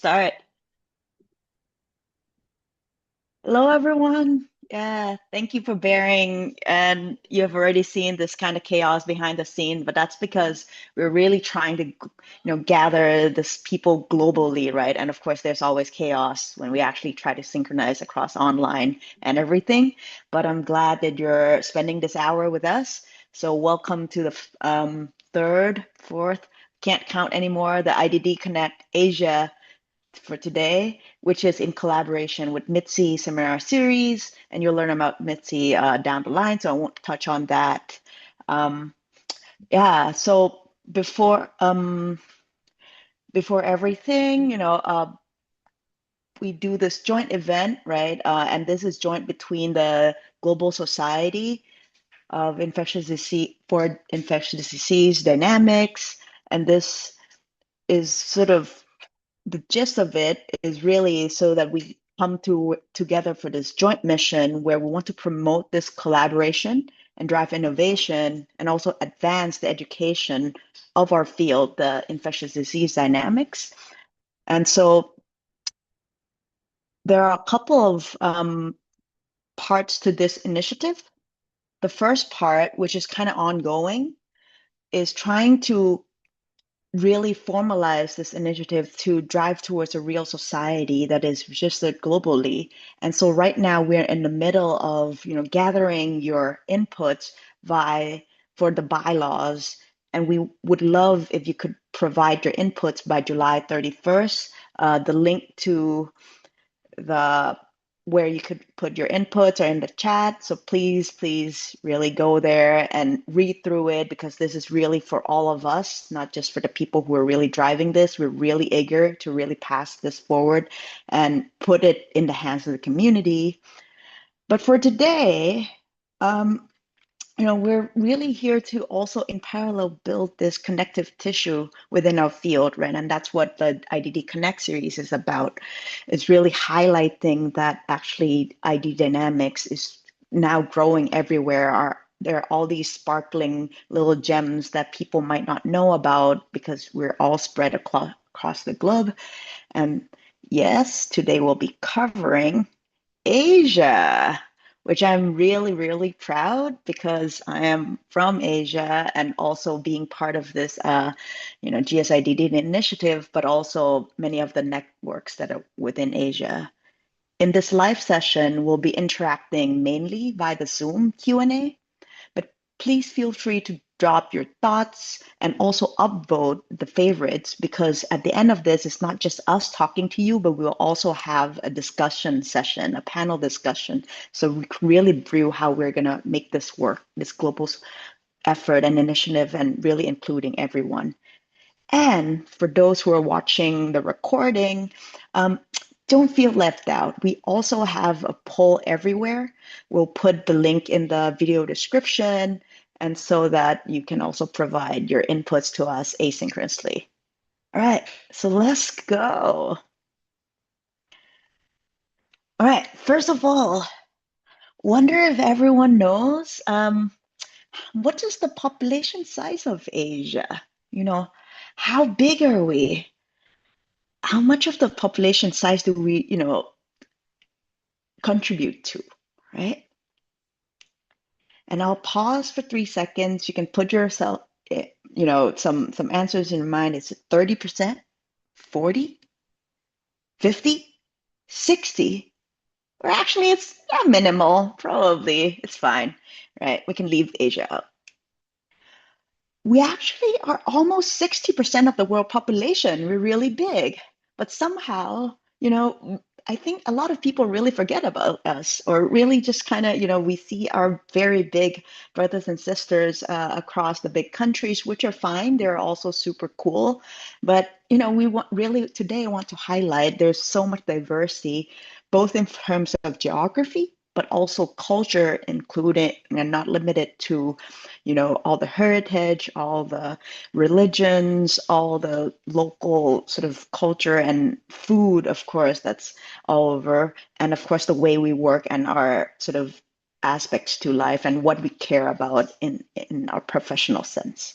start. Hello, everyone. Yeah, thank you for bearing. And you have already seen this kind of chaos behind the scene, but that's because we're really trying to, gather this people globally, right? And of course, there's always chaos when we actually try to synchronize across online and everything. But I'm glad that you're spending this hour with us. So welcome to the third, fourth, can't count anymore, the IDD Connect Asia for today, which is in collaboration with Mitzi Samara series, and you'll learn about Mitzi down the line, so I won't touch on that. Um, yeah, so before everything, we do this joint event, right? And this is joint between the Global Society of Infectious Disease for Infectious Disease Dynamics, and this is sort of the gist of it is really so that we come together for this joint mission where we want to promote this collaboration and drive innovation and also advance the education of our field, the infectious disease dynamics. And so there are a couple of parts to this initiative. The first part, which is kind of ongoing, is trying to really formalize this initiative to drive towards a real society that is registered globally. And so right now we're in the middle of, gathering your inputs for the bylaws. And we would love if you could provide your inputs by July 31st. The link to the where you could put your inputs are in the chat. So please really go there and read through it because this is really for all of us, not just for the people who are really driving this. We're really eager to really pass this forward and put it in the hands of the community. But for today, um, we're really here to also in parallel build this connective tissue within our field, right? And that's what the IDD Connect series is about. It's really highlighting that actually ID dynamics is now growing everywhere. There are all these sparkling little gems that people might not know about because we're all spread across the globe. And yes, today we'll be covering Asia, which I'm really proud because I am from Asia and also being part of this, GSIDD initiative, but also many of the networks that are within Asia. In this live session, we'll be interacting mainly by the Zoom Q&A, but please feel free to drop your thoughts and also upvote the favorites because at the end of this, it's not just us talking to you, but we'll also have a discussion session, a panel discussion. So we can really brew how we're going to make this work, this global effort and initiative, and really including everyone. And for those who are watching the recording, don't feel left out. We also have a poll everywhere. We'll put the link in the video description, and so that you can also provide your inputs to us asynchronously. All right, so let's go. All right, first of all, wonder if everyone knows what is the population size of Asia? You know, how big are we? How much of the population size do we, contribute to, right? And I'll pause for 3 seconds. You can put yourself, some answers in your mind. Is it 30%, 40, 50, 60? Or actually, it's minimal, probably. It's fine, right? We can leave Asia out. We actually are almost 60% of the world population. We're really big. But somehow, I think a lot of people really forget about us or really just kind of, we see our very big brothers and sisters across the big countries, which are fine. They're also super cool. But, we want really today I want to highlight there's so much diversity, both in terms of geography, but also culture, including and not limited to all the heritage, all the religions, all the local sort of culture and food, of course, that's all over. And of course, the way we work and our sort of aspects to life and what we care about in our professional sense.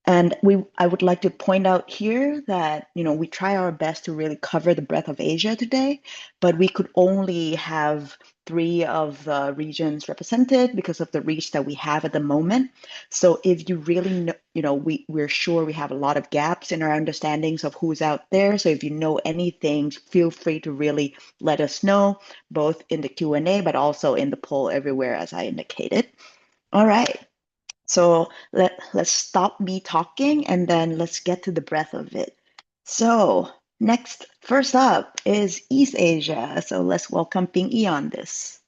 And I would like to point out here that, we try our best to really cover the breadth of Asia today, but we could only have 3 of the regions represented because of the reach that we have at the moment. So if you really know, we're sure we have a lot of gaps in our understandings of who's out there. So if you know anything, feel free to really let us know, both in the Q&A, but also in the poll everywhere, as I indicated. All right. So let's stop me talking and then let's get to the breadth of it. So first up is East Asia. So let's welcome Ping Yi on this.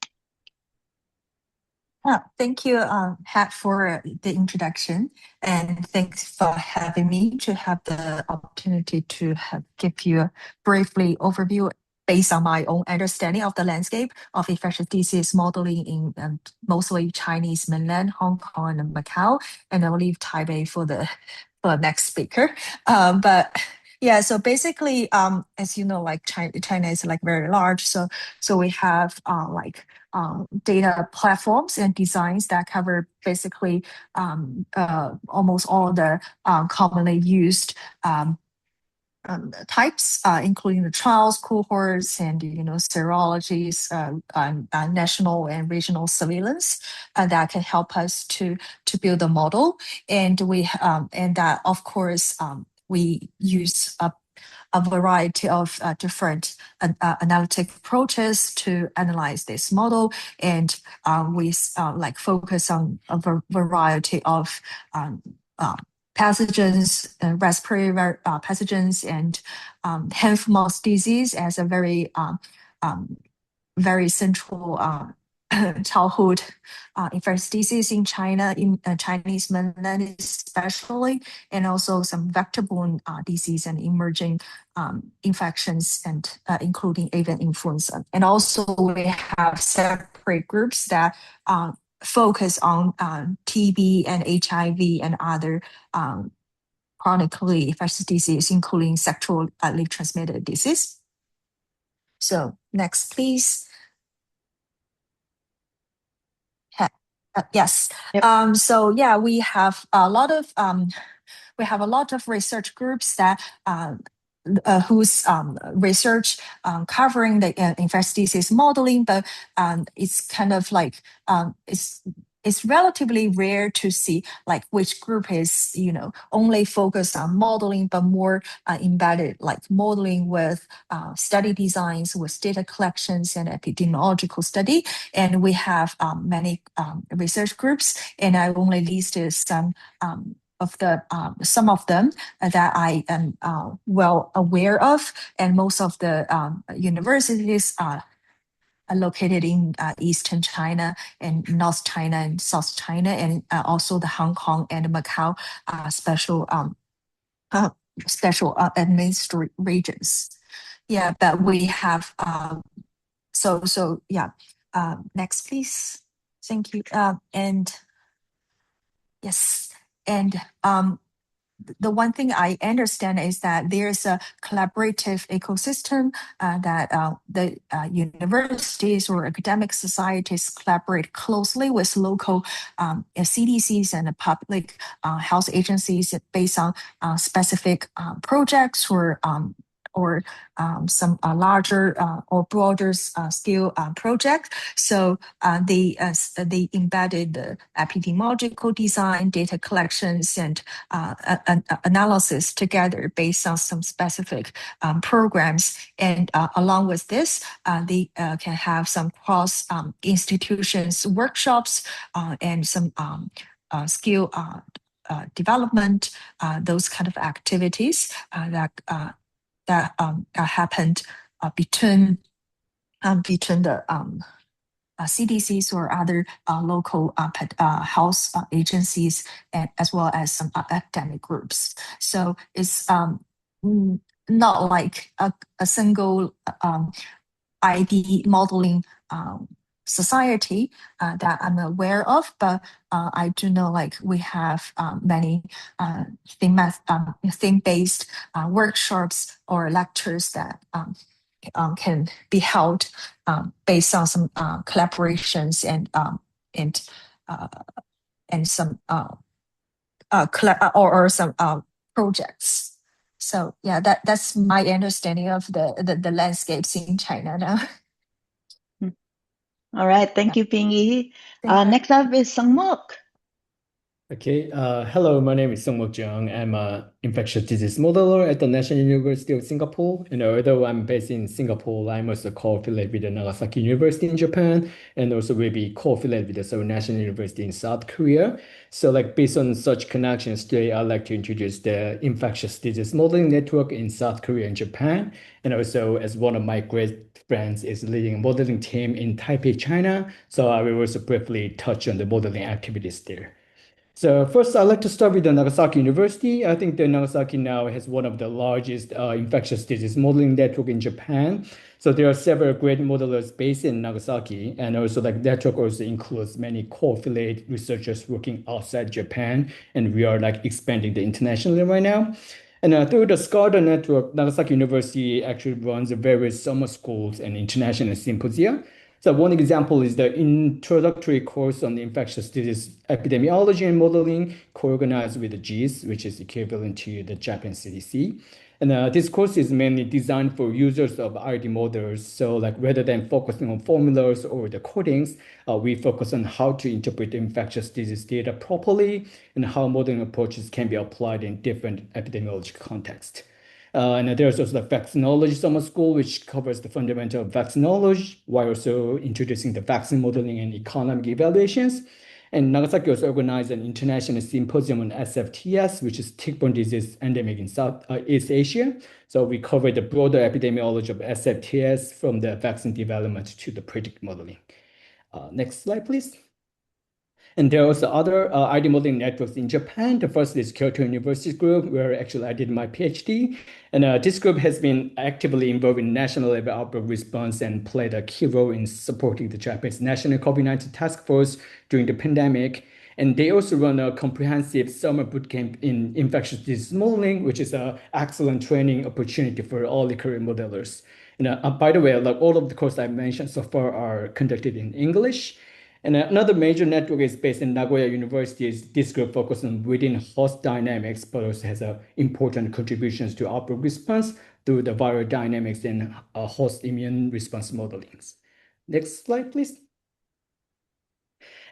Thank you, Pat, for the introduction, and thanks for having me to have the opportunity to give you a briefly overview based on my own understanding of the landscape of infectious disease modeling in mostly Chinese mainland, Hong Kong, and Macau, and I'll leave Taipei for the next speaker. But yeah, so basically, as you know, like China is like very large, so we have data platforms and designs that cover basically almost all the commonly used types, including the trials, cohorts, and serologies, national and regional surveillance that can help us to build a model. And that of course we use a variety of different analytic approaches to analyze this model, and we focus on a variety of pathogens, respiratory pathogens, and hand-foot-mouth disease as a very central childhood infectious disease in China, in Chinese mainland especially, and also some vector-borne disease and emerging infections, and including avian influenza. And also we have separate groups that focus on TB and HIV and other chronically infectious disease, including sexually transmitted disease. So next, please. Yes. Yep. So yeah, we have a lot of research groups that whose research covering the infectious disease modeling, but it's kind of like it's relatively rare to see like which group is only focused on modeling, but more embedded like modeling with study designs, with data collections and epidemiological study. And we have many research groups, and I only listed some of them that I am well aware of, and most of the universities are located in Eastern China and North China and South China, and also the Hong Kong and Macau special administrative regions. Yeah, but we have so yeah. Next, please. Thank you. And yes, and the one thing I understand is that there's a collaborative ecosystem that the universities or academic societies collaborate closely with local CDCs and public health agencies based on specific projects or some larger or broader scale project. So they embedded the epidemiological design, data collections, and analysis together based on some specific programs. And along with this, they can have some cross institutions workshops and some skill development, those kind of activities that happened between the CDCs or other local health agencies, as well as some academic groups. So it's not like a single ID modeling society that I'm aware of, but I do know like we have many theme-based workshops or lectures that can be held based on some collaborations and some or some projects. So yeah, that's my understanding of the landscapes in China now. Hmm. All right. Yeah, Thank you, Ping thank you. Next up is Sungmok. Okay, hello, my name is Sungmo Jung. I'm an infectious disease modeler at the National University of Singapore. And although I'm based in Singapore, I'm also co-affiliated with the Nagasaki University in Japan, and also will be co-affiliated with the Seoul National University in South Korea. So like based on such connections, today I'd like to introduce the infectious disease modeling network in South Korea and Japan. And also as one of my great friends is leading a modeling team in Taipei, China. So I will also briefly touch on the modeling activities there. So first, I'd like to start with the Nagasaki University. I think the Nagasaki now has one of the largest infectious disease modeling network in Japan. So there are several great modelers based in Nagasaki, and also like network also includes many co-affiliate researchers working outside Japan, and we are like expanding the internationally right now. And through the SCARDA network, Nagasaki University actually runs various summer schools and international symposia. So one example is the introductory course on infectious disease epidemiology and modeling, co-organized with the GIS, which is equivalent to the Japanese CDC. And this course is mainly designed for users of IDD models. So like rather than focusing on formulas or the codings, we focus on how to interpret infectious disease data properly and how modeling approaches can be applied in different epidemiological contexts. And there's also the vaccinology summer school, which covers the fundamental of vaccinology, while also introducing the vaccine modeling and economic evaluations. And Nagasaki also organized an international symposium on SFTS, which is tick-borne disease endemic in East Asia. So we covered the broader epidemiology of SFTS from the vaccine development to the predict modeling. Next slide, please. And there are also other ID modeling networks in Japan. The first is Kyoto University Group, where actually I did my PhD. And this group has been actively involved in national level outbreak response and played a key role in supporting the Japanese National COVID-19 Task Force during the pandemic. And they also run a comprehensive summer bootcamp in infectious disease modeling, which is an excellent training opportunity for all the career modelers. And by the way, like all of the courses I mentioned so far are conducted in English. And another major network is based in Nagoya University. This group focuses on within host dynamics, but also has important contributions to outbreak response through the viral dynamics and host immune response modelings. Next slide, please.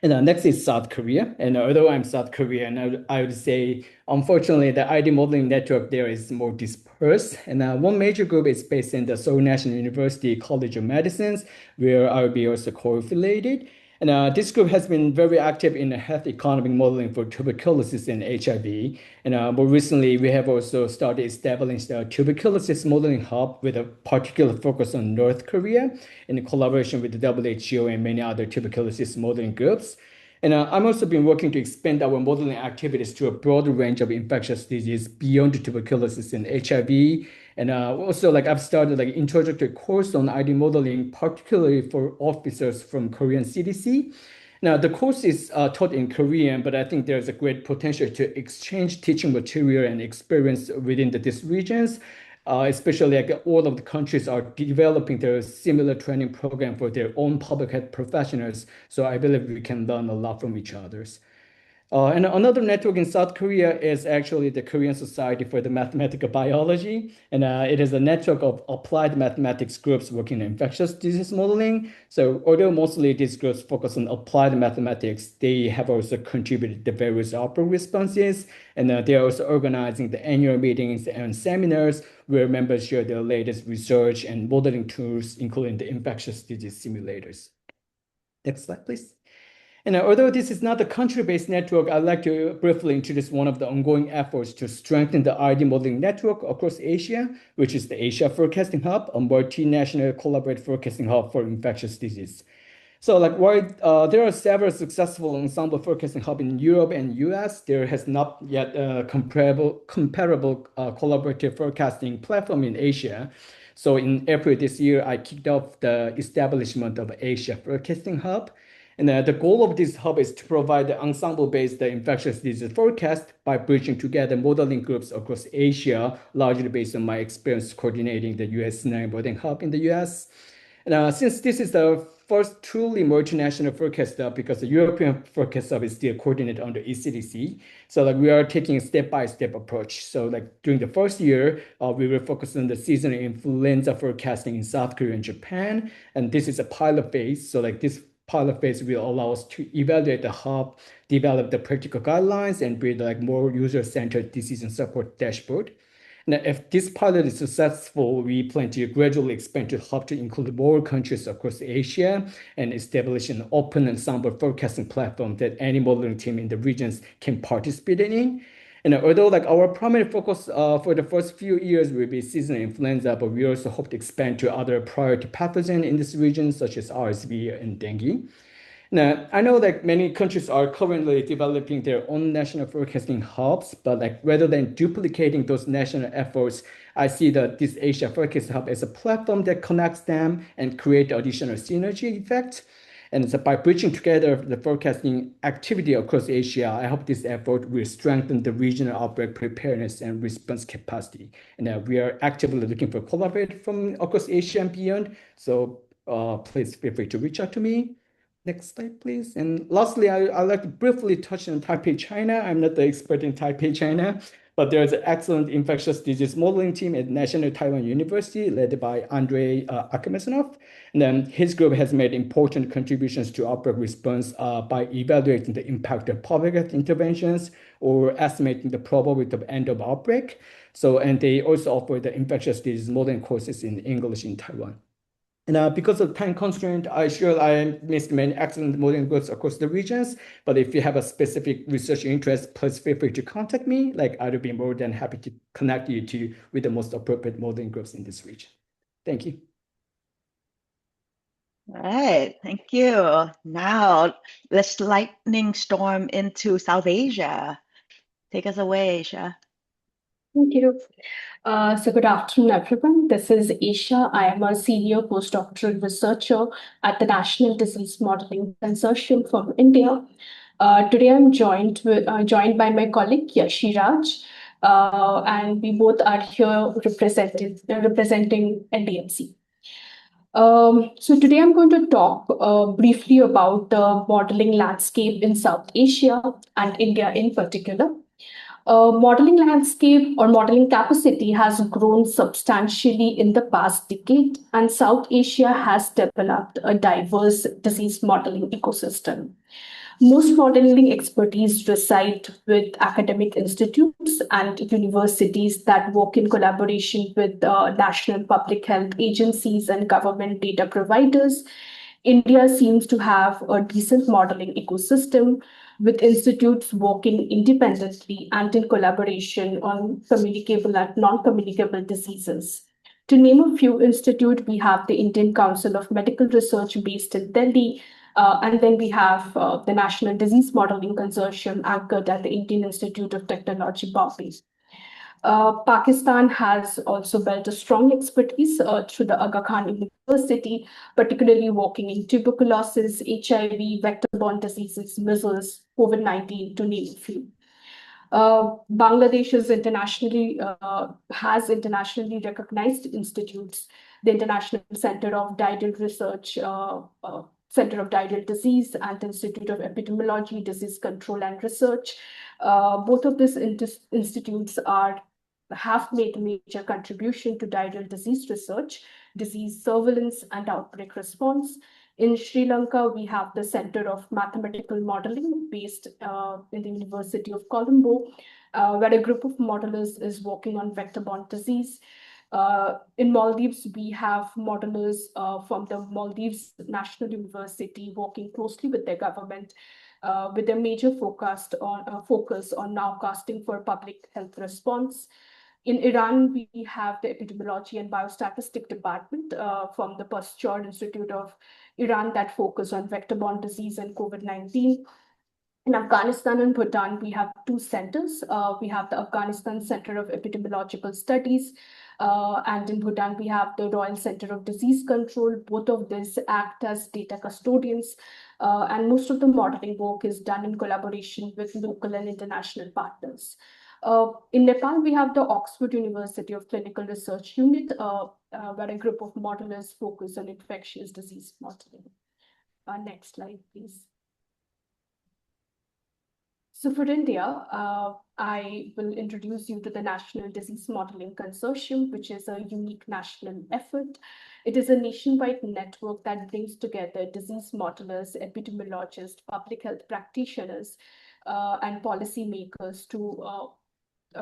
And next is South Korea. And although I'm South Korean, I would say, unfortunately, the ID modeling network there is more dispersed. And one major group is based in the Seoul National University College of Medicine, where I will be also co-affiliated. And this group has been very active in the health economic modeling for tuberculosis and HIV. And more recently, we have also started establishing the tuberculosis modeling hub with a particular focus on North Korea in collaboration with the WHO and many other tuberculosis modeling groups. And I've also been working to expand our modeling activities to a broader range of infectious disease beyond tuberculosis and HIV. And also, like I've started like introductory course on ID modeling, particularly for officers from Korean CDC. Now, the course is taught in Korean, but I think there's a great potential to exchange teaching material and experience within these regions, especially like all of the countries are developing their similar training program for their own public health professionals. So I believe we can learn a lot from each others. And another network in South Korea is actually the Korean Society for the Mathematical Biology. And it is a network of applied mathematics groups working in infectious disease modeling. So although mostly these groups focus on applied mathematics, they have also contributed to various outbreak responses. And they are also organizing the annual meetings and seminars where members share their latest research and modeling tools, including the infectious disease simulators. Next slide, please. And although this is not a country-based network, I'd like to briefly introduce one of the ongoing efforts to strengthen the ID modeling network across Asia, which is the Asia Forecasting Hub, a multinational collaborative forecasting hub for infectious disease. So like while there are several successful ensemble forecasting hub in Europe and US, there has not yet a comparable collaborative forecasting platform in Asia. So in April this year, I kicked off the establishment of Asia Forecasting Hub. And the goal of this hub is to provide the ensemble-based infectious disease forecast by bridging together modeling groups across Asia, largely based on my experience coordinating the US scenario modeling hub in the US. Since this is the first truly multinational forecast hub, because the European forecast hub is still coordinated under ECDC, so like we are taking a step-by-step approach. So like during the first year, we will focus on the seasonal influenza forecasting in South Korea and Japan, and this is a pilot phase. So like this pilot phase will allow us to evaluate the hub, develop the practical guidelines, and build like more user-centered decision support dashboard. Now, if this pilot is successful, we plan to gradually expand the hub to include more countries across Asia and establish an open ensemble forecasting platform that any modeling team in the regions can participate in. And although like our primary focus for the first few years will be seasonal influenza, but we also hope to expand to other priority pathogens in this region, such as RSV and dengue. Now, I know that many countries are currently developing their own national forecasting hubs, but like rather than duplicating those national efforts, I see that this Asia Forecast Hub as a platform that connects them and create additional synergy effect. And so by bridging together the forecasting activity across Asia, I hope this effort will strengthen the regional outbreak preparedness and response capacity. And we are actively looking for collaborators from across Asia and beyond. So please feel free to reach out to me. Next slide, please. And lastly, I'd like to briefly touch on Taipei, China. I'm not the expert in Taipei, China, but there's an excellent infectious disease modeling team at National Taiwan University led by Andrei Akhmesanov. And then his group has made important contributions to outbreak response by evaluating the impact of public health interventions or estimating the probability of end of outbreak. So, and they also offer the infectious disease modeling courses in English in Taiwan. And because of time constraint, I missed many excellent modeling groups across the regions. But if you have a specific research interest, please feel free to contact me. Like I would be more than happy to connect you with the most appropriate modeling groups in this region. Thank you. All right, thank you. Now let's lightning storm into South Asia. Take us away, Asia. Thank you. So good afternoon, everyone. This is Isha. I am a senior postdoctoral researcher at the National Disease Modeling Consortium from India. Today, I'm joined by my colleague Yashiraj, and we both are here representing NDMC. So today I'm going to talk briefly about the modeling landscape in South Asia and India in particular. Modeling landscape or modeling capacity has grown substantially in the past decade, and South Asia has developed a diverse disease modeling ecosystem. Most modeling expertise reside with academic institutes and universities that work in collaboration with national public health agencies and government data providers. India seems to have a decent modeling ecosystem with institutes working independently and in collaboration on communicable and non-communicable diseases. To name a few institutes, we have the Indian Council of Medical Research based in Delhi, and then we have the National Disease Modeling Consortium anchored at the Indian Institute of Technology, Bombay. Pakistan has also built a strong expertise through the Aga Khan University, particularly working in tuberculosis, HIV, vector-borne diseases, measles, COVID-19, to name a few. Bangladesh is has internationally recognized institutes, the International Center of Diarrheal Research, Center of Diarrheal Disease, and Institute of Epidemiology, Disease Control and Research. Both of these institutes have made a major contribution to diarrheal disease research, disease surveillance, and outbreak response. In Sri Lanka, we have the Center of Mathematical Modeling based in the University of Colombo, where a group of modelers is working on vector-borne disease. In Maldives, we have modelers from the Maldives National University working closely with their government with a major focus on nowcasting for public health response. In Iran, we have the Epidemiology and Biostatistic Department from the Pasteur Institute of Iran that focus on vector-borne disease and COVID-19. In Afghanistan and Bhutan, we have two centers. We have the Afghanistan Center of Epidemiological Studies, and in Bhutan, we have the Royal Center of Disease Control. Both of these act as data custodians, and most of the modeling work is done in collaboration with local and international partners. In Nepal, we have the Oxford University of Clinical Research Unit, where a group of modelers focus on infectious disease modeling. Next slide, please. So for India, I will introduce you to the National Disease Modeling Consortium, which is a unique national effort. It is a nationwide network that brings together disease modelers, epidemiologists, public health practitioners, and policymakers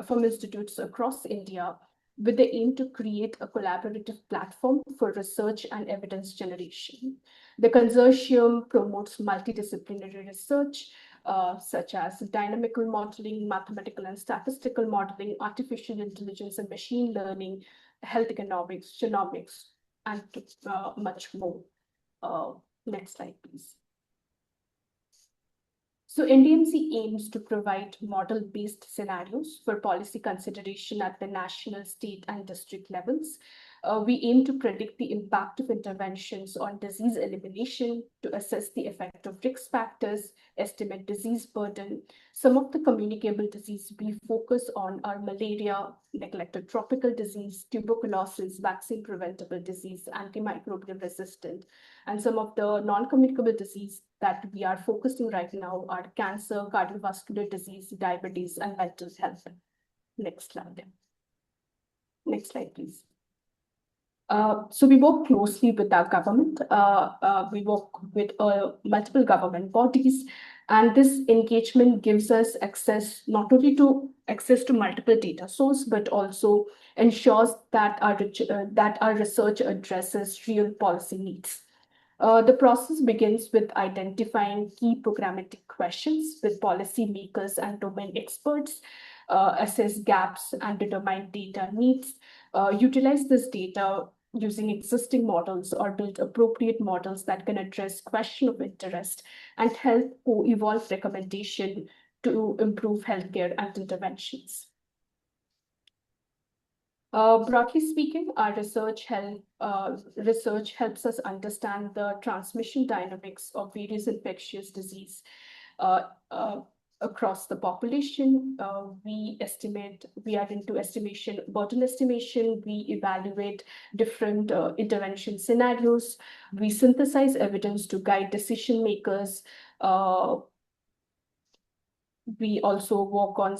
from institutes across India with the aim to create a collaborative platform for research and evidence generation. The consortium promotes multidisciplinary research, such as dynamical modeling, mathematical and statistical modeling, artificial intelligence and machine learning, health economics, genomics, and much more. Next slide, please. So NDMC aims to provide model-based scenarios for policy consideration at the national, state, and district levels. We aim to predict the impact of interventions on disease elimination, to assess the effect of risk factors, estimate disease burden. Some of the communicable disease we focus on are malaria, neglected tropical disease, tuberculosis, vaccine-preventable disease, antimicrobial resistant. And some of the non-communicable disease that we are focusing right now are cancer, cardiovascular disease, diabetes, and mental health. Next slide. Next slide, please. So we work closely with our government. We work with multiple government bodies, and this engagement gives us access not only to multiple data sources, but also ensures that our research addresses real policy needs. The process begins with identifying key programmatic questions with policymakers and domain experts, assess gaps and determine data needs, utilize this data using existing models or build appropriate models that can address question of interest and help co-evolve recommendation to improve healthcare and interventions. Broadly speaking, our research helps us understand the transmission dynamics of various infectious disease across the population. We are into burden estimation. We evaluate different intervention scenarios. We synthesize evidence to guide decision makers. We also work on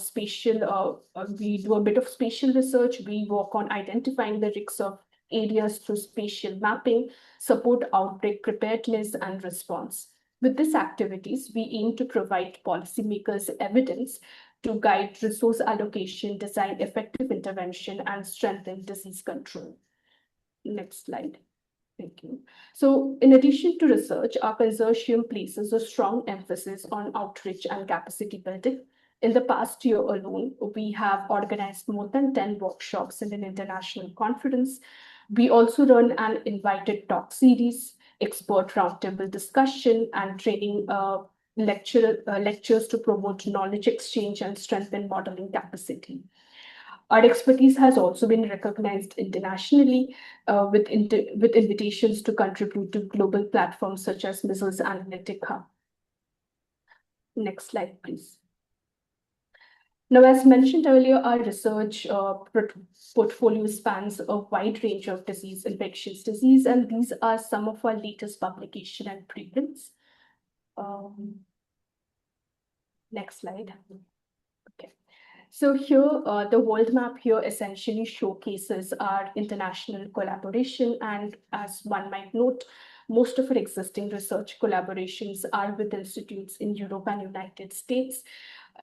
we do a bit of spatial research. We work on identifying the risks of areas through spatial mapping, support outbreak preparedness and response. With these activities, we aim to provide policymakers evidence to guide resource allocation, design effective intervention, and strengthen disease control. Next slide. Thank you. So in addition to research, our consortium places a strong emphasis on outreach and capacity building. In the past year alone, we have organized more than 10 workshops in an international conference. We also run an invited talk series, expert roundtable discussion, and training lectures to promote knowledge exchange and strengthen modeling capacity. Our expertise has also been recognized internationally with invitations to contribute to global platforms such as Measles Analytica. Next slide, please. Now, as mentioned earlier, our research portfolio spans a wide range of infectious disease, and these are some of our latest publication and preprints. Next slide. Okay. So here, the world map here essentially showcases our international collaboration. And as one might note, most of our existing research collaborations are with institutes in Europe and United States.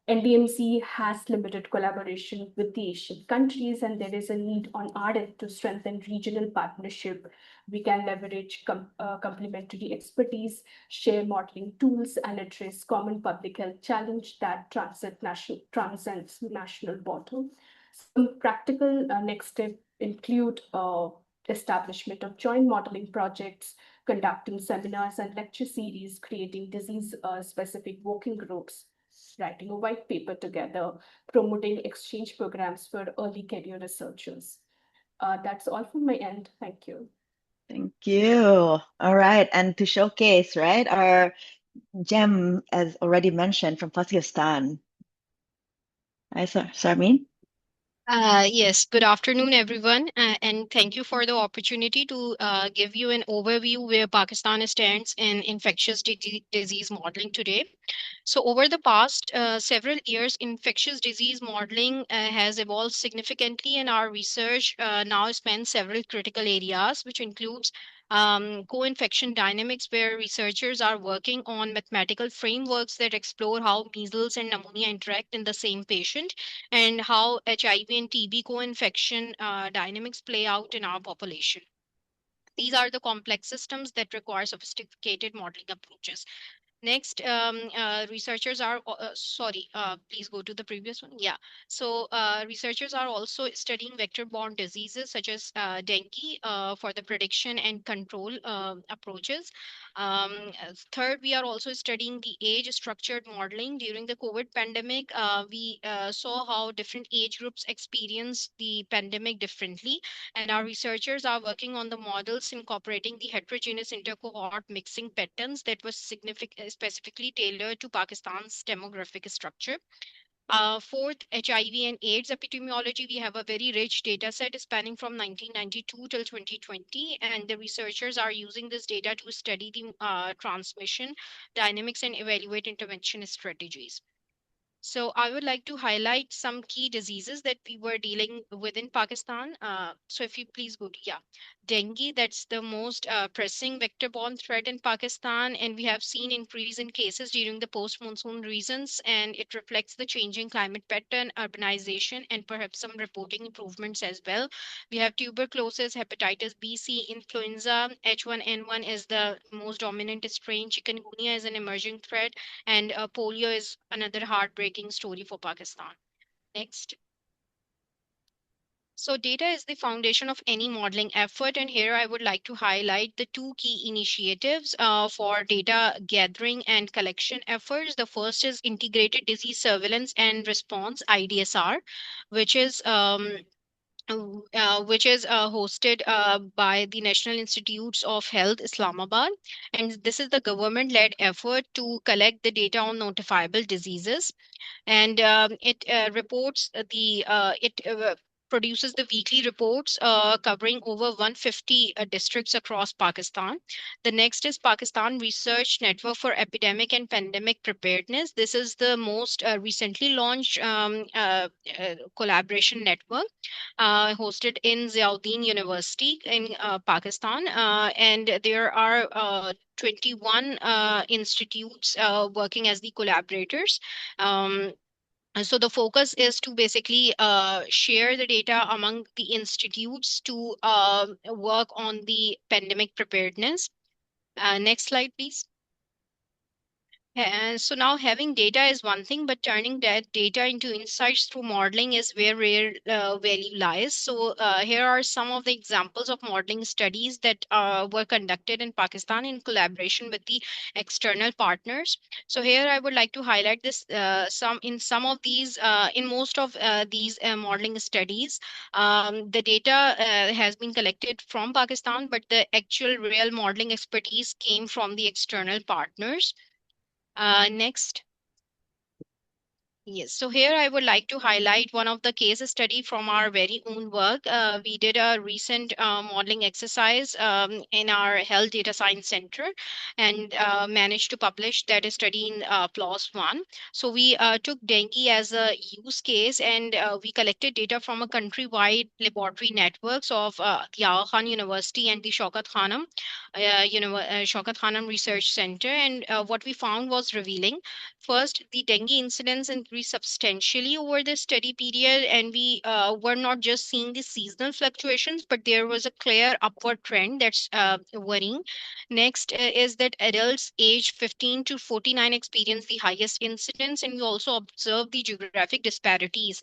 NDMC has limited collaboration with the Asian countries, and there is a need on our end to strengthen regional partnership. We can leverage complementary expertise, share modeling tools, and address common public health challenge that transcends national border. Some practical next steps include establishment of joint modeling projects, conducting seminars and lecture series, creating disease-specific working groups, writing a white paper together, promoting exchange programs for early career researchers. That's all from my end. Thank you. Thank you. All right. And to showcase, right, our gem, as already mentioned, from Pakistan. Hi, Sarmeen. Yes, good afternoon, everyone, and thank you for the opportunity to give you an overview where Pakistan stands in infectious disease modeling today. So, over the past several years, infectious disease modeling has evolved significantly, and our research now spans several critical areas, which includes co-infection dynamics, where researchers are working on mathematical frameworks that explore how measles and pneumonia interact in the same patient and how HIV and TB co-infection dynamics play out in our population. These are the complex systems that require sophisticated modeling approaches. Next, researchers are, sorry, please go to the previous one. Yeah. So researchers are also studying vector-borne diseases such as dengue for the prediction and control approaches. Third, we are also studying the age-structured modeling. During the COVID pandemic, we saw how different age groups experience the pandemic differently, and our researchers are working on the models incorporating the heterogeneous intercohort mixing patterns that was specifically tailored to Pakistan's demographic structure. Fourth, HIV and AIDS epidemiology. We have a very rich data set spanning from 1992 till 2020, and the researchers are using this data to study the transmission dynamics and evaluate intervention strategies. So I would like to highlight some key diseases that we were dealing with in Pakistan. So if you please go to, yeah, dengue, that's the most pressing vector-borne threat in Pakistan, and we have seen increase in cases during the post-monsoon reasons, and it reflects the changing climate pattern, urbanization, and perhaps some reporting improvements as well. We have tuberculosis, hepatitis B, C, influenza, H1N1 is the most dominant strain, chikungunya is an emerging threat, and polio is another heartbreaking story for Pakistan. Next. So data is the foundation of any modeling effort, and here I would like to highlight the two key initiatives for data gathering and collection efforts. The first is Integrated Disease Surveillance and Response, IDSR, which is hosted by the National Institutes of Health, Islamabad. And this is the government-led effort to collect the data on notifiable diseases, and it reports the it produces the weekly reports covering over 150 districts across Pakistan. The next is Pakistan Research Network for Epidemic and Pandemic Preparedness. This is the most recently launched collaboration network hosted in Ziauddin University in Pakistan, and there are 21 institutes working as the collaborators. And so the focus is to basically share the data among the institutes to work on the pandemic preparedness. Next slide, please. And so now having data is one thing, but turning that data into insights through modeling is where real value lies. So here are some of the examples of modeling studies that were conducted in Pakistan in collaboration with the external partners. So here I would like to highlight this some of these in most of these modeling studies. The data has been collected from Pakistan, but the actual real modeling expertise came from the external partners. Next. Yes, so here I would like to highlight one of the case study from our very own work. We did a recent modeling exercise in our Health Data Science Center and managed to publish that study in PLOS One. So we took dengue as a use case, and we collected data from a countrywide laboratory networks of the Aga Khan University and the Shaukat Khanum Research Center. And what we found was revealing. First, the dengue incidence increased substantially over the study period, and we were not just seeing the seasonal fluctuations, but there was a clear upward trend that's worrying. Next is that adults aged 15 to 49 experience the highest incidence, and we also observe the geographic disparities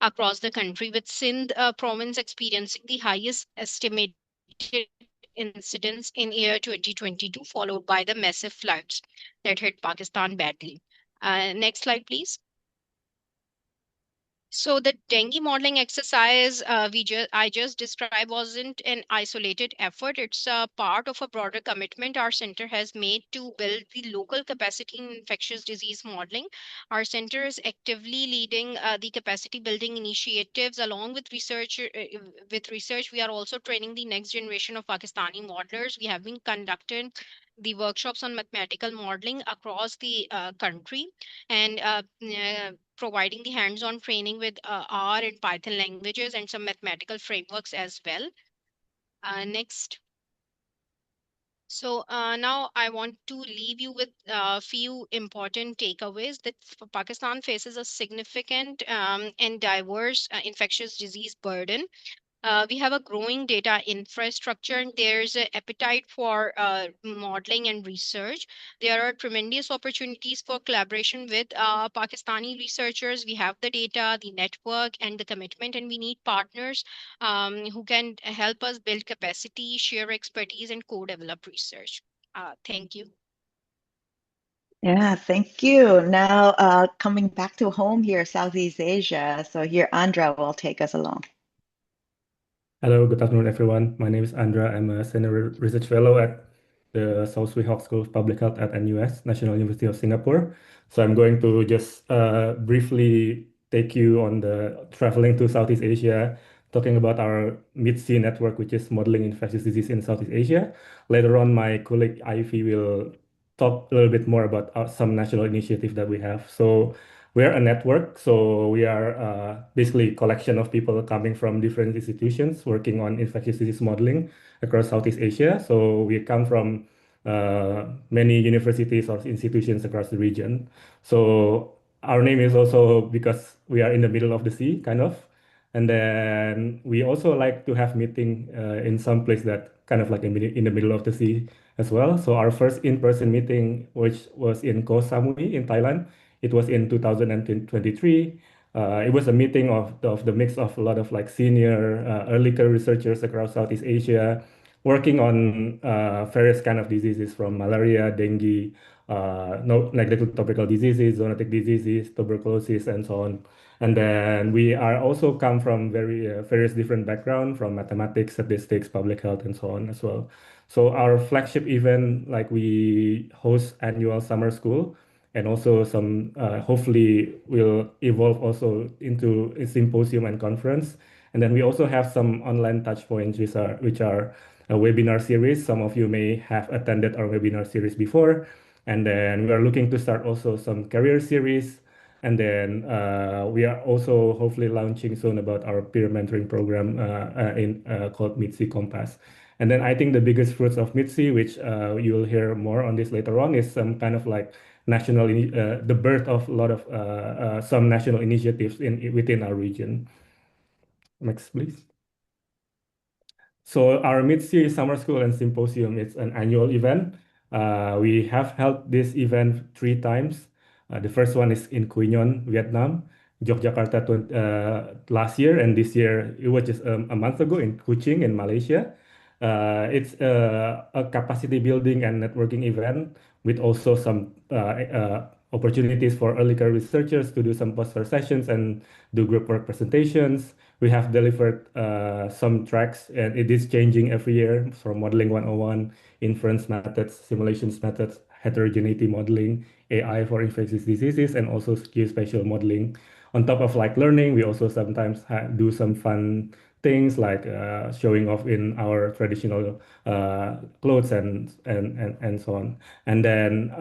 across the country, with Sindh province experiencing the highest estimated incidents in year 2022, followed by the massive floods that hit Pakistan badly. Next slide, please. So the dengue modeling exercise I just described wasn't an isolated effort. It's a part of a broader commitment our center has made to build the local capacity in infectious disease modeling. Our center is actively leading the capacity building initiatives along with research. With research, we are also training the next generation of Pakistani modelers. We have been conducting the workshops on mathematical modeling across the country, and providing the hands-on training with R and Python languages and some mathematical frameworks as well. Next. So now I want to leave you with a few important takeaways that Pakistan faces a significant and diverse infectious disease burden. We have a growing data infrastructure, and there's an appetite for modeling and research. There are tremendous opportunities for collaboration with Pakistani researchers. We have the data, the network, and the commitment, and we need partners who can help us build capacity, share expertise, and co-develop research. Thank you. Yeah, thank you. Now, coming back to home here, Southeast Asia. So here, Andra will take us along. Hello, good afternoon, everyone. My name is Andra. I'm a senior research fellow at the South Sui Hawk School of Public Health at NUS, National University of Singapore. So I'm going to just briefly take you on the traveling to Southeast Asia, talking about our MIDSI network, which is modeling infectious disease in Southeast Asia. Later on, my colleague Ivy will talk a little bit more about some national initiative that we have. So we are a network, so we are basically a collection of people coming from different institutions working on infectious disease modeling across Southeast Asia. So we come from many universities or institutions across the region. So our name is also because we are in the middle of the sea, kind of. And then we also like to have meeting in some place that kind of like in the middle of the sea as well. So our first in-person meeting, which was in Koh Samui in Thailand, it was in 2023. It was a meeting of the mix of a lot of like senior early career researchers across Southeast Asia, working on various kind of diseases from malaria, dengue, no neglected tropical diseases, zoonotic diseases, tuberculosis, and so on. And then we are also come from various different background from mathematics, statistics, public health, and so on as well. So our flagship event, like we host annual summer school, and also some hopefully will evolve also into a symposium and conference. And then we also have some online touch points which are a webinar series. Some of you may have attended our webinar series before. And then we are looking to start also some career series. And then we are also hopefully launching soon about our peer mentoring program called MIDSI Compass. And then I think the biggest fruits of MIDSI, which you will hear more on this later on, is some kind of like the birth of a lot of some national initiatives within our region. Next, please. So our mid-series summer school and symposium is an annual event. We have held this event 3 times. The first one is in Quy Nhon, Vietnam, Yogyakarta last year, and this year it was just a month ago in Kuching in Malaysia. It's a capacity building and networking event with also some opportunities for early career researchers to do some poster sessions and do group work presentations. We have delivered some tracks, and it is changing every year from modeling 101, inference methods, simulations methods, heterogeneity modeling, AI for infectious diseases, and also geospatial modeling. On top of like learning, we also sometimes do some fun things like showing off in our traditional clothes and so on. And then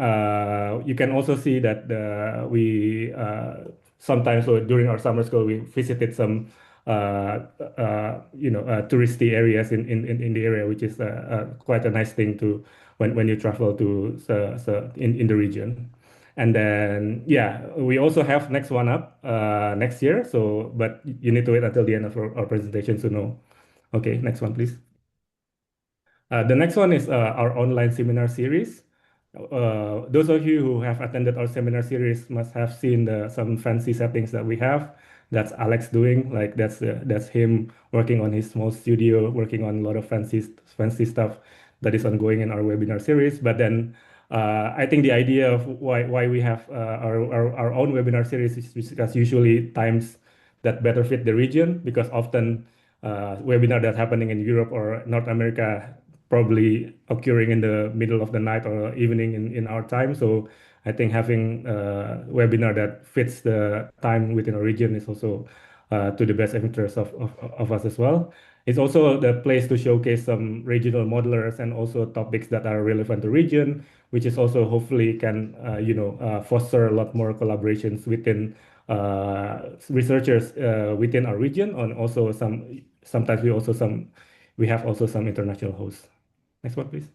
you can also see that we sometimes during our summer school we visited some touristy areas in the area, which is quite a nice thing to when you travel to in the region. And then, yeah, we also have next one up next year. So, but you need to wait until the end of our presentation to know. Okay, next one, please. The next one is our online seminar series. Those of you who have attended our seminar series must have seen some fancy settings that we have. That's Alex doing, like that's him working on his small studio, working on a lot of fancy stuff that is ongoing in our webinar series. But then I think the idea of why we have our own webinar series is because usually times that better fit the region, because often webinar that happening in Europe or North America probably occurring in the middle of the night or evening in our time. So I think having a webinar that fits the time within a region is also to the best interest of us as well. It's also the place to showcase some regional modelers and also topics that are relevant to region, which is also hopefully can foster a lot more collaborations within researchers within our region, and also sometimes we have also some international hosts. Next one, please.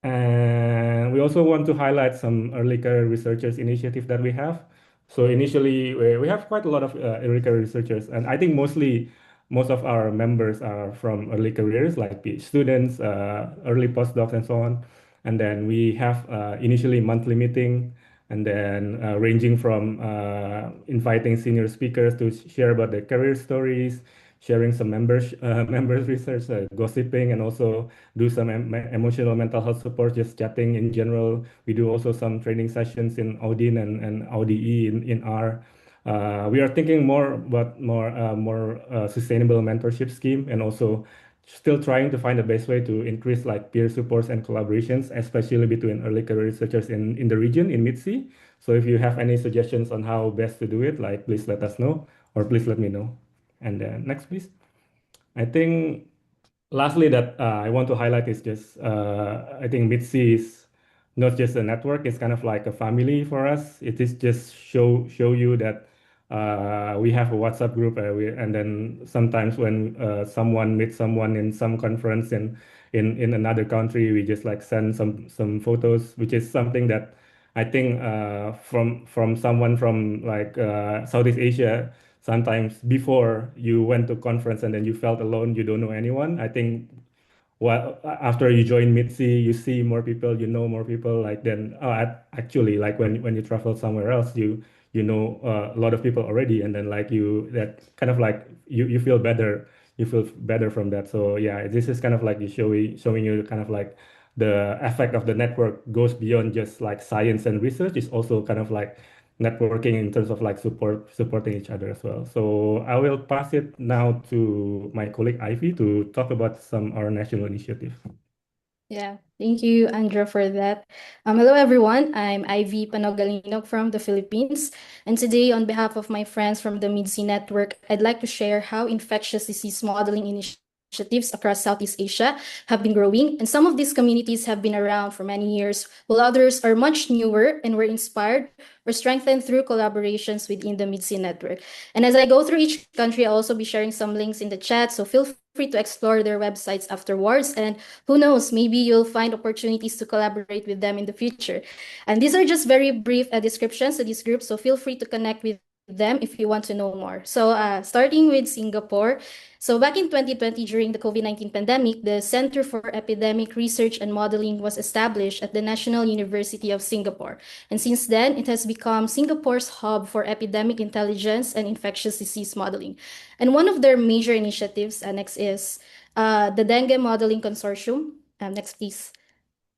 And we also want to highlight some early career researchers initiative that we have. So initially, we have quite a lot of early career researchers, and I think most of our members are from early careers, like PhD students, early postdocs, and so on. And then we have initially monthly meeting, and then ranging from inviting senior speakers to share about their career stories, sharing some members research, gossiping, and also do some emotional mental health support, just chatting in general. We do also some training sessions in Audin and AUDE in R. We are thinking more about more sustainable mentorship scheme, and also still trying to find the best way to increase like peer supports and collaborations, especially between early career researchers in the region in MIDSI. So if you have any suggestions on how best to do it, like please let us know, or please let me know. And then next, please. I think lastly that I want to highlight is just I think MIDSI is not just a network; it's kind of like a family for us. It is just show you that we have a WhatsApp group, and then sometimes when someone meets someone in some conference in another country, we just like send some photos, which is something that I think from someone from like Southeast Asia. Sometimes before you went to conference and then you felt alone, you don't know anyone. I think well, after you join MIDSI, you see more people, you know more people. Like then, actually, like when you travel somewhere else, you know a lot of people already, and then like you that kind of like you feel better, from that. So yeah, this is kind of like showing you kind of like the effect of the network goes beyond just like science and research. It's also kind of like networking in terms of like supporting each other as well. So I will pass it now to my colleague Ivy to talk about some our national initiative. Yeah, thank you, Andra, for that. Hello, everyone. I'm Ivy Panogalinok from the Philippines. And today, on behalf of my friends from the MIDSI Network, I'd like to share how infectious disease modeling initiatives across Southeast Asia have been growing. And some of these communities have been around for many years, while others are much newer and were inspired or strengthened through collaborations within the MIDSI Network. And as I go through each country, I'll also be sharing some links in the chat, so feel free to explore their websites afterwards. And who knows, maybe you'll find opportunities to collaborate with them in the future. And these are just very brief descriptions of these groups, so feel free to connect with them if you want to know more. So starting with Singapore. So back in 2020, during the COVID-19 pandemic, the Center for Epidemic Research and Modeling was established at the National University of Singapore. And since then, it has become Singapore's hub for epidemic intelligence and infectious disease modeling. And one of their major initiatives, next is the Dengue Modeling Consortium. Next, please.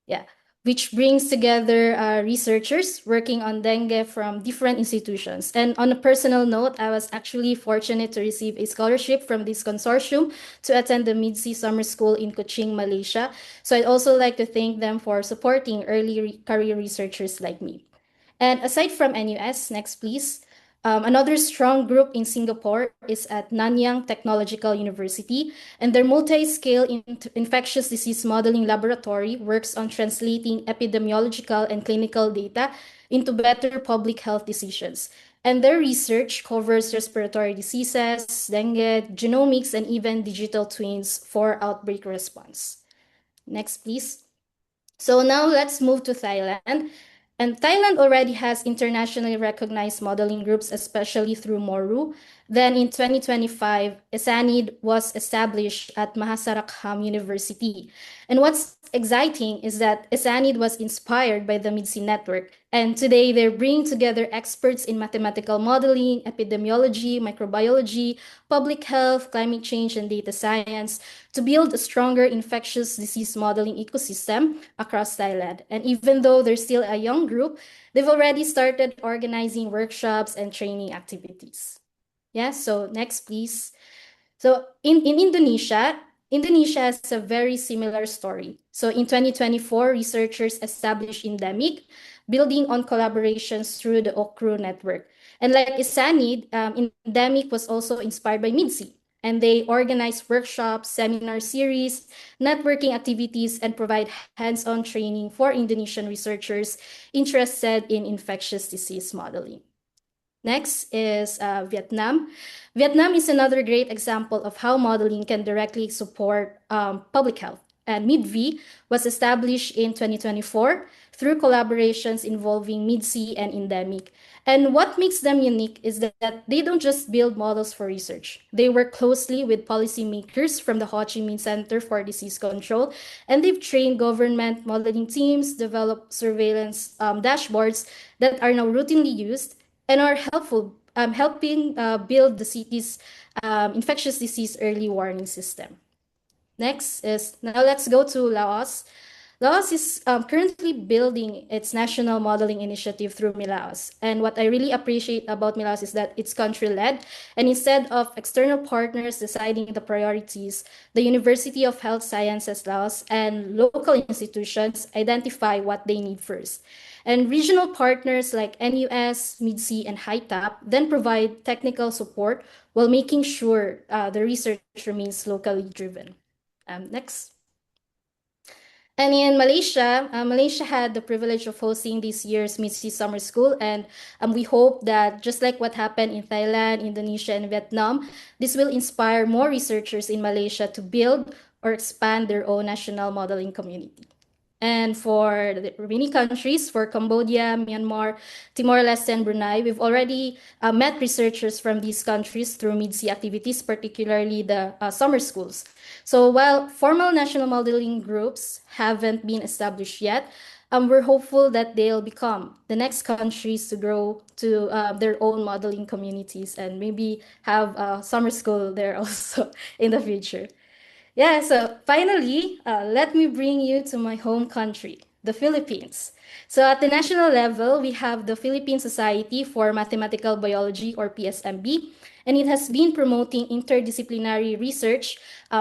Yeah, which brings together researchers working on dengue from different institutions. And on a personal note, I was actually fortunate to receive a scholarship from this consortium to attend the MIDSI Summer School in Kuching, Malaysia. So I'd also like to thank them for supporting early career researchers like me. And aside from NUS, next please. Another strong group in Singapore is at Nanyang Technological University, and their multi-scale infectious disease modeling laboratory works on translating epidemiological and clinical data into better public health decisions. And their research covers respiratory diseases, dengue, genomics, and even digital twins for outbreak response. Next, please. So now let's move to Thailand. And Thailand already has internationally recognized modeling groups, especially through MORU. Then in 2025, ESANID was established at Mahasarakham University. And what's exciting is that ESANID was inspired by the MIDSI network. And today they're bringing together experts in mathematical modeling, epidemiology, microbiology, public health, climate change, and data science to build a stronger infectious disease modeling ecosystem across Thailand. And even though they're still a young group, they've already started organizing workshops and training activities. Yeah, so next, please. So in Indonesia, Indonesia has a very similar story. So in 2024, researchers established Endemic, building on collaborations through the OCRU network. And like ISANID, Endemic was also inspired by MIDSI. And they organize workshops, seminar series, networking activities, and provide hands-on training for Indonesian researchers interested in infectious disease modeling. Next is Vietnam. Vietnam is another great example of how modeling can directly support public health. And MIDV was established in 2024 through collaborations involving MIDSI and Endemic. And what makes them unique is that they don't just build models for research. They work closely with policymakers from the Ho Chi Minh Center for Disease Control, and they've trained government modeling teams, developed surveillance dashboards that are now routinely used and are helpful, helping build the city's infectious disease early warning system. Next is, now let's go to Laos. Laos is currently building its national modeling initiative through Milaos. And what I really appreciate about Milaos is that it's country-led. And instead of external partners deciding the priorities, the University of Health Sciences Laos and local institutions identify what they need first. And regional partners like NUS, MIDSI, and HITAP then provide technical support while making sure the research remains locally driven. Next. And in Malaysia, Malaysia had the privilege of hosting this year's MIDSI Summer School. And we hope that just like what happened in Thailand, Indonesia, and Vietnam, this will inspire more researchers in Malaysia to build or expand their own national modeling community. And for the remaining countries, for Cambodia, Myanmar, Timor-Leste, and Brunei, we've already met researchers from these countries through MIDSI activities, particularly the summer schools. So while formal national modeling groups haven't been established yet, we're hopeful that they'll become the next countries to grow to their own modeling communities and maybe have a summer school there also in the future. Yeah, so finally, let me bring you to my home country, the Philippines. So at the national level, we have the Philippine Society for Mathematical Biology, or PSMB, and it has been promoting interdisciplinary research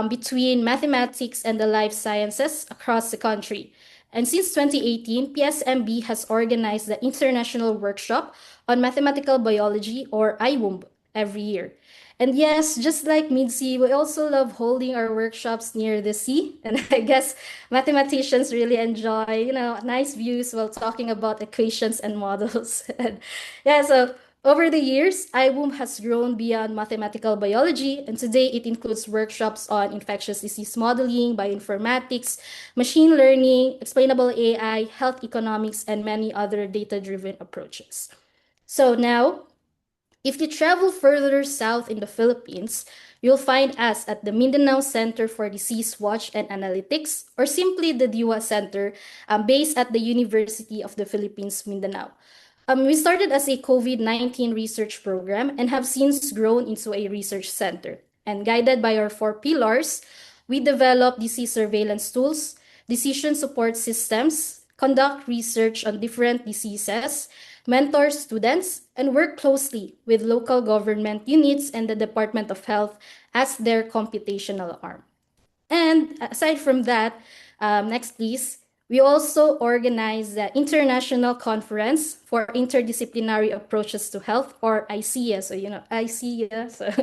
between mathematics and the life sciences across the country. And since 2018, PSMB has organized the International Workshop on Mathematical Biology, or IWOMB, every year. And yes, just like Midsi, we also love holding our workshops near the sea. And I guess mathematicians really enjoy, nice views while talking about equations and models. And yeah, so over the years, IWOM has grown beyond mathematical biology, and today it includes workshops on infectious disease modeling, bioinformatics, machine learning, explainable AI, health economics, and many other data-driven approaches. So now, if you travel further south in the Philippines, you'll find us at the Mindanao Center for Disease Watch and Analytics, or simply the DIWA Center, based at the University of the Philippines, Mindanao. We started as a COVID-19 research program and have since grown into a research center. And guided by our 4 pillars, we develop disease surveillance tools, decision support systems, conduct research on different diseases, mentor students, and work closely with local government units and the Department of Health as their computational arm. And aside from that, next please, we also organize the International Conference for Interdisciplinary Approaches to Health, or ICEA. So, ICEA. So,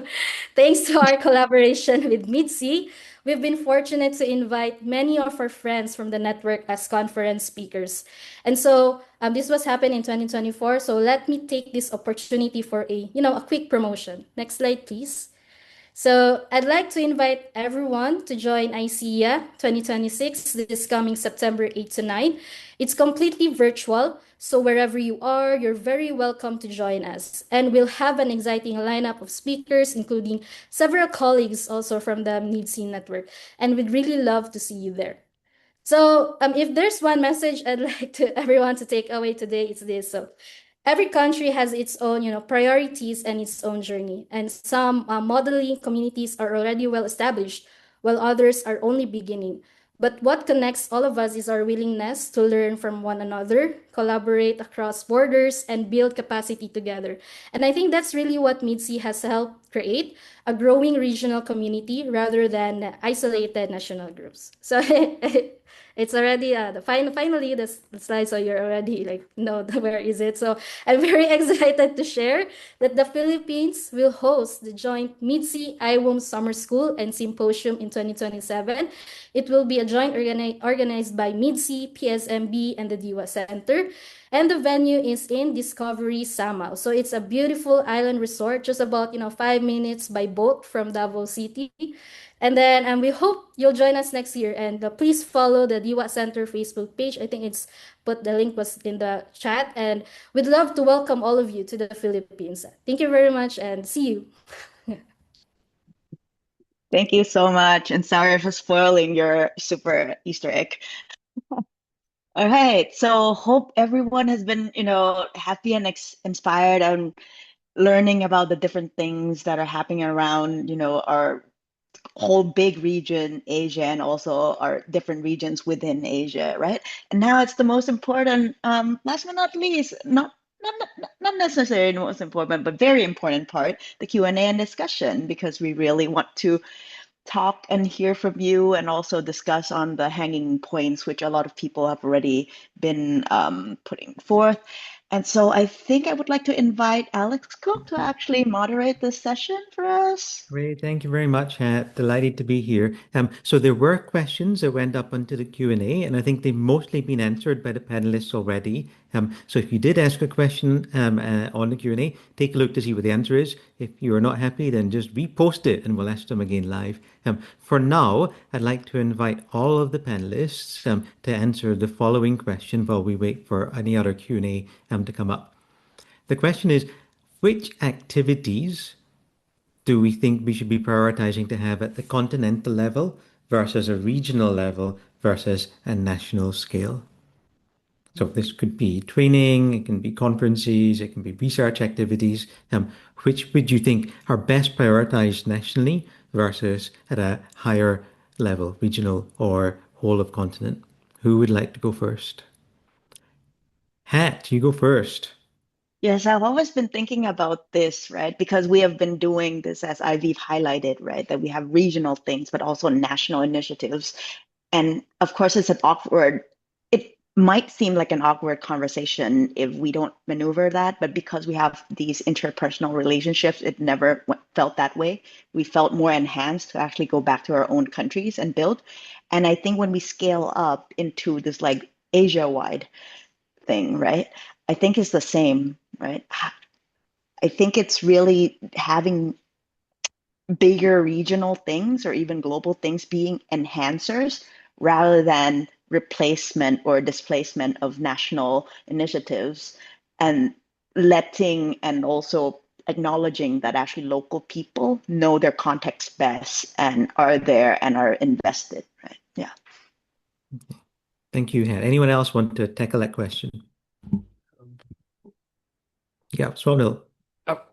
thanks to our collaboration with MIDSI, we've been fortunate to invite many of our friends from the network as conference speakers. And so this was happened in 2024. So let me take this opportunity for a quick promotion. Next slide, please. So I'd like to invite everyone to join ICEA 2026 this coming September 8 to 9. It's completely virtual, so wherever you are, you're very welcome to join us. And we'll have an exciting lineup of speakers, including several colleagues also from the NEEDC network, and we'd really love to see you there. So if there's one message I'd like to everyone to take away today, it's this. So every country has its own, priorities and its own journey. And some modeling communities are already well established, while others are only beginning. But what connects all of us is our willingness to learn from one another, collaborate across borders, and build capacity together. And I think that's really what MIDSI has helped create, a growing regional community rather than isolated national groups. So it's already finally the slide, so you're already like, no, where is it? So I'm very excited to share that the Philippines will host the joint MIDSI IWOM Summer School and Symposium in 2027. It will be a joint organized by MIDSI, PSMB, and the DIWA Center. And the venue is in Discovery Samar. So it's a beautiful island resort, just about 5 minutes by boat from Davao City. And then we hope you'll join us next year. And please follow the DIWA Center Facebook page. I think the link was in the chat. And we'd love to welcome all of you to the Philippines. Thank you very much and see you. Thank you so much. And sorry for spoiling your super Easter egg. All right. So hope everyone has been, happy and inspired and learning about the different things that are happening around, our whole big region, Asia, and also our different regions within Asia, right? And now it's the most important, last but not least, not necessarily the most important, but very important part, the Q&A and discussion, because we really want to talk and hear from you and also discuss on the hanging points, which a lot of people have already been putting forth. And so I think I would like to invite Alex Cook to actually moderate this session for us. Great, thank you very much. Delighted to be here. So there were questions that went up onto the Q&A, and I think they've mostly been answered by the panelists already. So if you did ask a question on the Q&A, take a look to see what the answer is. If you are not happy, then just repost it and we'll ask them again live. For now, I'd like to invite all of the panelists to answer the following question while we wait for any other Q&A to come up. The question is, which activities do we think we should be prioritizing to have at the continental level versus a regional level versus a national scale? So this could be training, it can be conferences, it can be research activities. Which would you think are best prioritized nationally versus at a higher level, regional or whole of continent? Who would like to go first? Hat, you go first. Yes, I've always been thinking about this, right? Because we have been doing this, as Ivy've highlighted, right? That we have regional things, but also national initiatives. And of course, it might seem like an awkward conversation if we don't maneuver that, but because we have these interpersonal relationships, it never felt that way. We felt more enhanced to actually go back to our own countries and build. And I think when we scale up into this like Asia-wide thing, right? I think it's the same, right? I think it's really having bigger regional things or even global things being enhancers rather than replacement or displacement of national initiatives, and letting and also acknowledging that actually local people know their context best and are there and are invested, right? Yeah. Thank you, Hat. Anyone else want to tackle that question? Yeah, Swamil.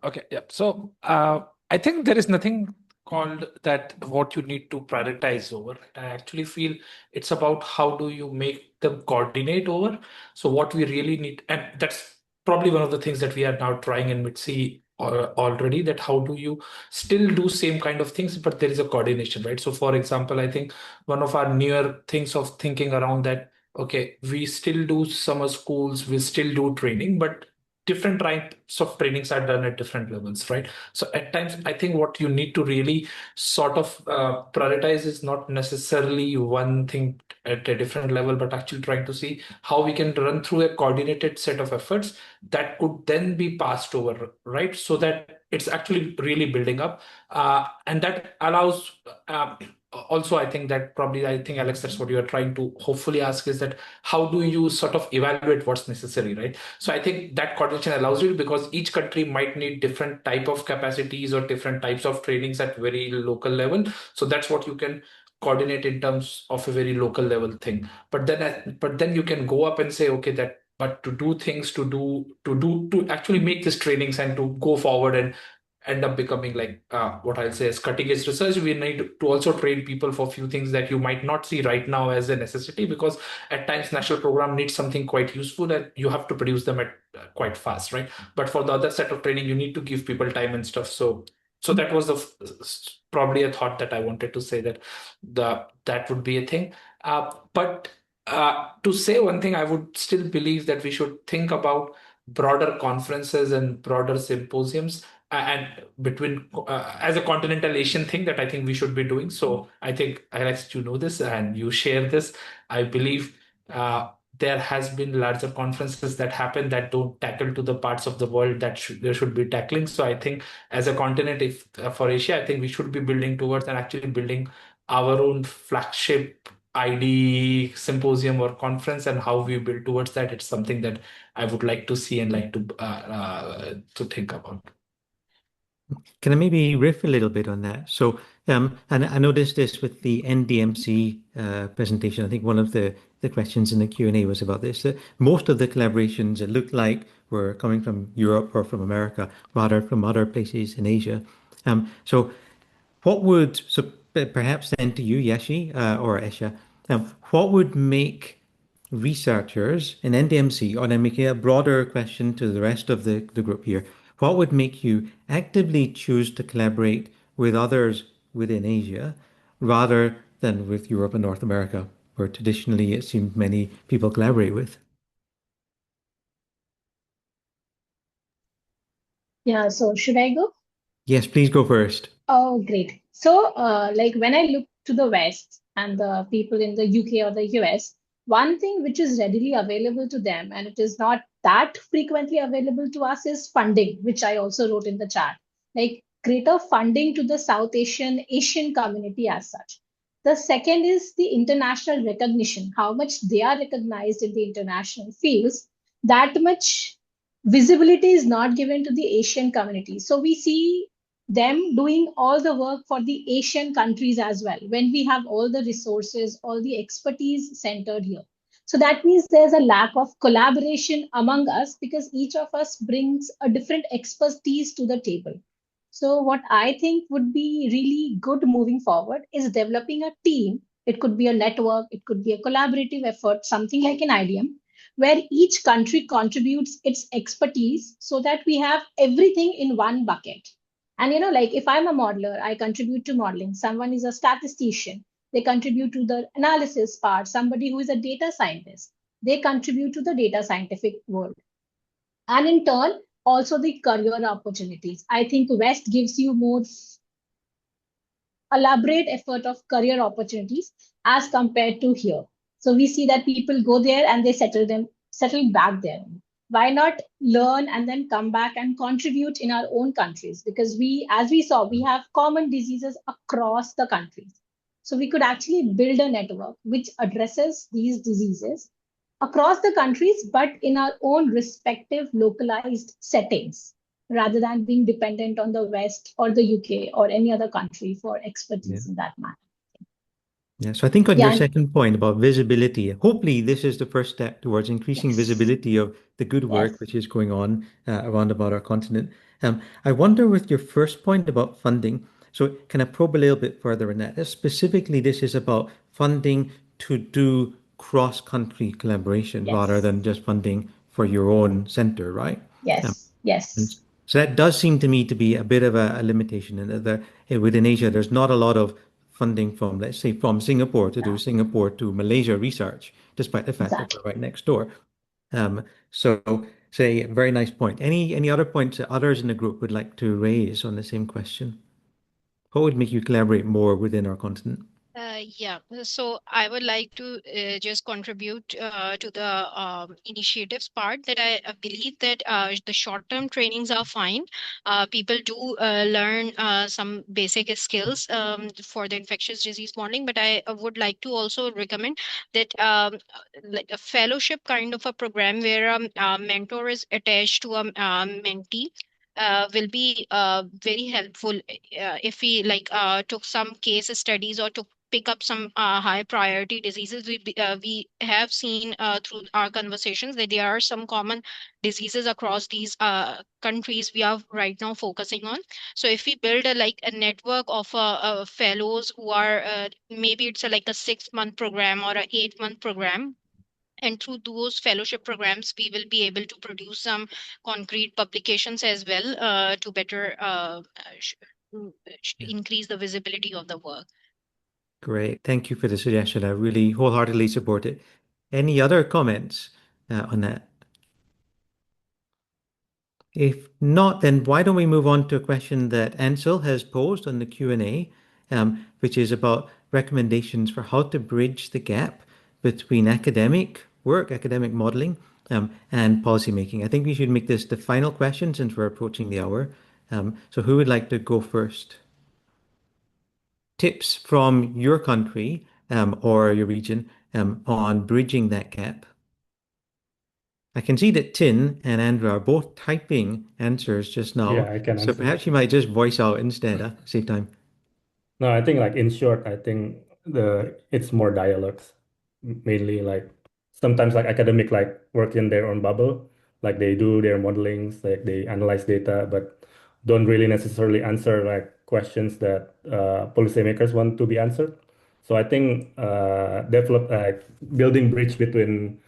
Okay, yeah. So I think there is nothing called that what you need to prioritize over. I actually feel it's about how do you make them coordinate over. So what we really need, and that's probably one of the things that we are now trying in MIDSI already, that how do you still do same kind of things, but there is a coordination, right? So for example, I think one of our newer things of thinking around that, okay, we still do summer schools, we still do training, but different types of trainings are done at different levels, right? So at times, I think what you need to really sort of prioritize is not necessarily one thing at a different level, but actually trying to see how we can run through a coordinated set of efforts that could then be passed over, right? So that it's actually really building up. And that allows also, I think Alex, that's what you are trying to hopefully ask, is that how do you sort of evaluate what's necessary, right? So I think that coordination allows you, because each country might need different type of capacities or different types of trainings at very local level. So that's what you can coordinate in terms of a very local level thing. But then you can go up and say, okay, but to do things to actually make these trainings and to go forward and end up becoming like what I'll say is cutting edge research. We need to also train people for few things that you might not see right now as a necessity, because at times national program needs something quite useful and you have to produce them at quite fast, right? But for the other set of training, you need to give people time and stuff. So that was probably a thought that I wanted to say, that would be a thing. But to say one thing, I would still believe that we should think about broader conferences and broader symposiums, and between as a continental Asian thing that I think we should be doing. So I think, Alex, you know this and you share this. I believe there has been larger conferences that happen that don't tackle to the parts of the world that they should be tackling. So I think as a continent, if for Asia, I think we should be building towards and actually building our own flagship ID symposium or conference, and how we build towards that. It's something that I would like to see and like to think about. Can I maybe riff a little bit on that? So, and I noticed this with the NDMC presentation. I think one of the questions in the Q&A was about this, that most of the collaborations, it looked like, were coming from Europe or from America, rather from other places in Asia. So perhaps then to you, Yashi, or Esha, what would make researchers in NDMC, or then making a broader question to the rest of the group here, what would make you actively choose to collaborate with others within Asia rather than with Europe and North America, where traditionally it seemed many people collaborate with? Yeah, so should I go? Yes, please go first. Oh, great. So, like when I look to the West and the people in the UK or the US, one thing which is readily available to them and it is not that frequently available to us is funding, which I also wrote in the chat. Like greater funding to the South Asian community as such. The second is the international recognition, how much they are recognized in the international fields, that much visibility is not given to the Asian community. So we see them doing all the work for the Asian countries as well, when we have all the resources, all the expertise centered here. So that means there's a lack of collaboration among us because each of us brings a different expertise to the table. So, what I think would be really good moving forward is developing a team. It could be a network, it could be a collaborative effort, something like an IDM, where each country contributes its expertise so that we have everything in one bucket. And like if I'm a modeler, I contribute to modeling. Someone is a statistician, they contribute to the analysis part. Somebody who is a data scientist, they contribute to the data scientific world. And in turn, also the career opportunities. I think West gives you more elaborate effort of career opportunities as compared to here. So we see that people go there and they settle back there. Why not learn and then come back and contribute in our own countries? Because as we saw, we have common diseases across the countries. So we could actually build a network which addresses these diseases across the countries, but in our own respective localized settings, rather than being dependent on the West or the UK or any other country for expertise in that matter. Yeah, so I think on your Yeah, second point about visibility, hopefully this is the first step towards increasing yes, visibility of the good work yes. which is going on around about our continent. I wonder with your first point about funding, so can I probe a little bit further in that? Specifically, this is about funding to do cross-country collaboration rather Yes, than just funding for your own center, right? Um, yes, and yes, so that does seem to me to be a bit of a limitation in that within Asia, there's not a lot of funding from, let's say, from Singapore to do yeah, Singapore to Malaysia research, despite the fact that exactly. we're right next door. So say, very nice point. Any other points that others in the group would like to raise on the same question? What would make you collaborate more within our continent? Yeah, so I would like to just contribute to the initiatives part, that I believe that the short-term trainings are fine. People do learn some basic skills for the infectious disease modeling, but I would like to also recommend that like a fellowship kind of a program where a mentor is attached to a mentee will be very helpful if we like took some case studies or took pick up some high priority diseases. We have seen through our conversations that there are some common diseases across these countries we are right now focusing on. So if we build a network of fellows who are maybe it's like a 6 month program or a 8 month program, and through those fellowship programs we will be able to produce some concrete publications as well to better Yeah. increase the visibility of the work. Great. Thank you for the suggestion. I really wholeheartedly support it. Any other comments on that? If not, then why don't we move on to a question that Ansel has posed on the Q&A, which is about recommendations for how to bridge the gap between academic work, academic modeling, and policymaking. I think we should make this the final question since we're approaching the hour. So who would like to go first? Tips from your country or your region on bridging that gap. I can see that Tin and Andrew are both typing answers just now, Yeah, I can so answer. perhaps you might just voice out instead, save time. No, I think like in short, I think it's more dialogues, mainly like sometimes like academic like work in their own bubble, like they do their modelings, like they analyze data, but don't really necessarily answer like questions that policymakers want to be answered. So I think building bridge between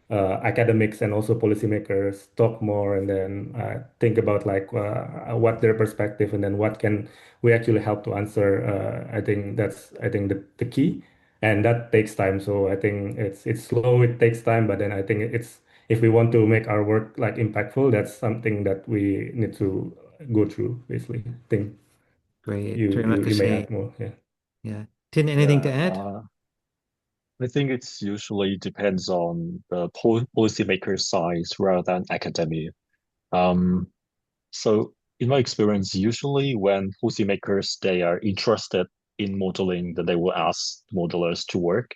academics and also policymakers talk more and then think about like what their perspective and then what can we actually help to answer. I think the key, and that takes time. So I think it's slow, it takes time, but then I think it's if we want to make our work like impactful, that's something that we need to go through basically. I think Great. Terima you may kasih. add more. Yeah. Yeah. Tin, anything to Yeah, add? I think it's usually depends on the policymaker size rather than academia. Um, so in my experience, usually when policymakers they are interested in modeling, then they will ask modelers to work.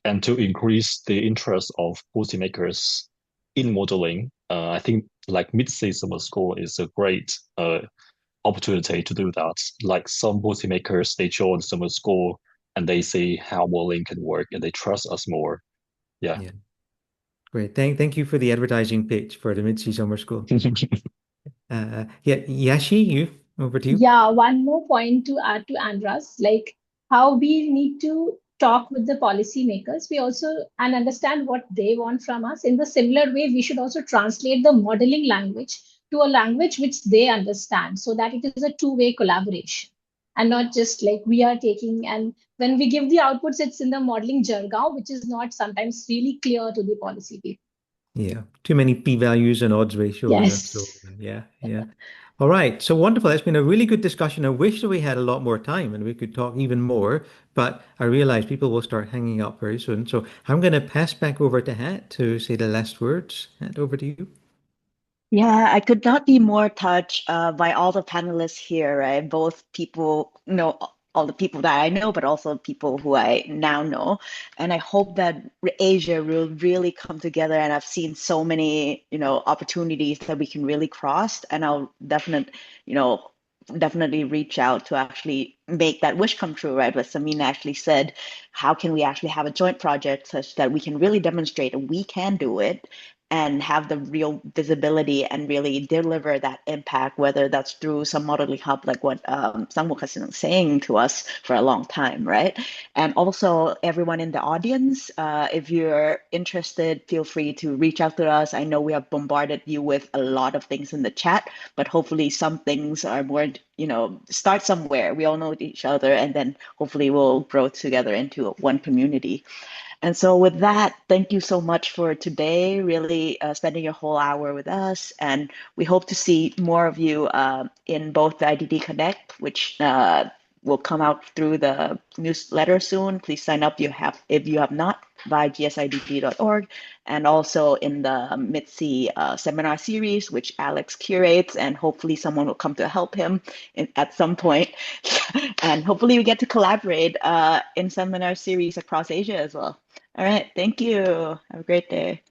And to increase the interest of policymakers in modeling, I think like mid-sea summer school is a great opportunity to do that. Like some policymakers, they join summer school and they see how modeling can work and they trust us more. Yeah. Yeah. Great. Thank you for the advertising pitch for the Mid-Sea Summer School. Yeah, Yashi, over to you. Yeah, one more point to add to Andra's, like how we need to talk with the policymakers. We also and understand what they want from us. In the similar way, we should also translate the modeling language to a language which they understand, so that it is a two-way collaboration and not just like we are taking. And when we give the outputs, it's in the modeling jargon, which is not sometimes really clear to the policy people. Yeah, too many p-values and odds ratios and so Yes. yeah. All right, so wonderful. It's been a really good discussion. I wish that we had a lot more time and we could talk even more, but I realize people will start hanging up very soon. So I'm going to pass back over to Hat to say the last words. Hat, over to you. Yeah, I could not be more touched by all the panelists here, right? Both people, all the people that I know, but also people who I now know. And I hope that Asia will really come together. And I've seen so many, opportunities that we can really cross. And I'll definitely reach out to actually make that wish come true, right? What Samina actually said, how can we actually have a joint project such that we can really demonstrate that we can do it and have the real visibility and really deliver that impact, whether that's through some modeling hub, like what Sangmuk has been saying to us for a long time, right? And also everyone in the audience, if you're interested, feel free to reach out to us. I know we have bombarded you with a lot of things in the chat, but hopefully some things are more, start somewhere. We all know each other, and then hopefully we'll grow together into one community. And so with that, thank you so much for today, really spending your whole hour with us. And we hope to see more of you in both the IDD Connect, which will come out through the newsletter soon. Please sign up if you have not by gsidd.org, and also in the Mid-Sea seminar series, which Alex curates, and hopefully someone will come to help him at some point. And hopefully we get to collaborate in seminar series across Asia as well. All right. Thank you. Have a great day.